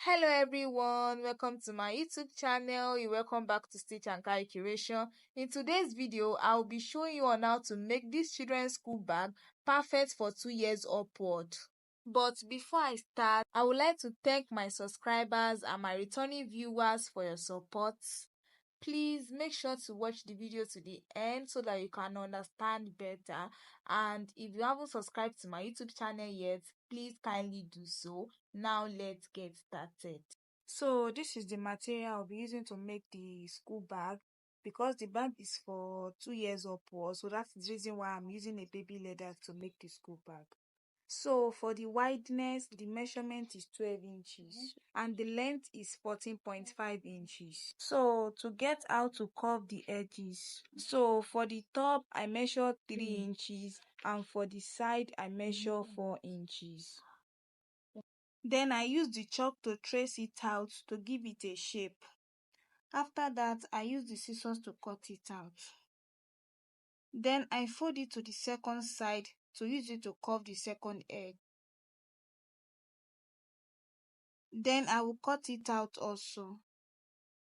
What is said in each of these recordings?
Hello everyone, welcome to my YouTube channel. You're welcome back to Stitch and Carry Curation. In today's video, I'll be showing you on how to make this children's school bag perfect for 2 years upward. But before I start, I would like to thank my subscribers and my returning viewers for your support. Please make sure to watch the video to the end so that you can understand better. And if you haven't subscribed to my YouTube channel yet, please kindly do so. Now let's get started. So this is the material I'll be using to make the school bag, because the bag is for 2 years upwards, so that's the reason why I'm using a baby leather to make the school bag. So for the wideness, the measurement is 12 inches and the length is 14.5 inches. So to get how to curve the edges, so for the top I measure 3 inches and for the side I measure 4 inches. Then I use the chalk to trace it out to give it a shape. After that, I use the scissors to cut it out. Then I fold it to the second side to use it to curve the second edge. Then I will cut it out also.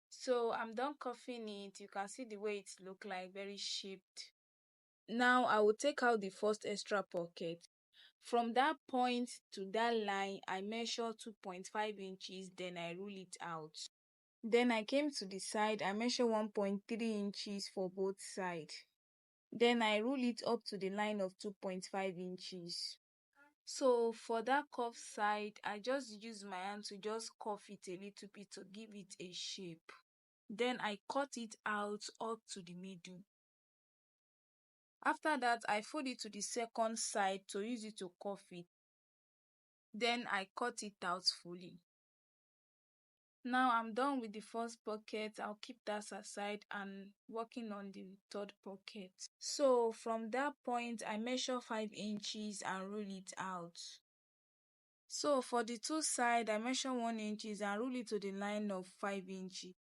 So I'm done curving it. You can see the way it look like, very shaped. Now I will take out the first extra pocket. From that point to that line, I measure 2.5 inches, then I rule it out. Then I came to the side, I measure 1.3 inches for both sides. Then I rule it up to the line of 2.5 inches. So for that curved side, I just use my hand to just curve it a little bit to give it a shape. Then I cut it out up to the middle. After that, I fold it to the second side to use it to curve it. Then I cut it out fully. Now I'm done with the first pocket. I'll keep that aside and working on the third pocket. So from that point, I measure 5 inches and rule it out. So for the two sides, I measure 1 inches and rule it to the line of 5 inches.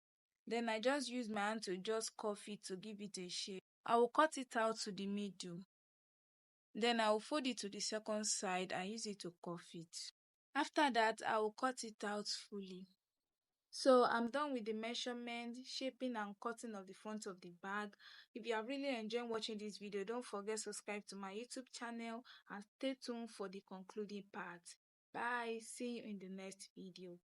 Then I just use my hand to just curve it to give it a shape. I will cut it out to the middle. Then I will fold it to the second side and use it to curve it. After that, I will cut it out fully. So I'm done with the measurement, shaping and cutting of the front of the bag. If you are really enjoying watching this video, don't forget to subscribe to my YouTube channel and stay tuned for the concluding part. Bye. See you in the next video.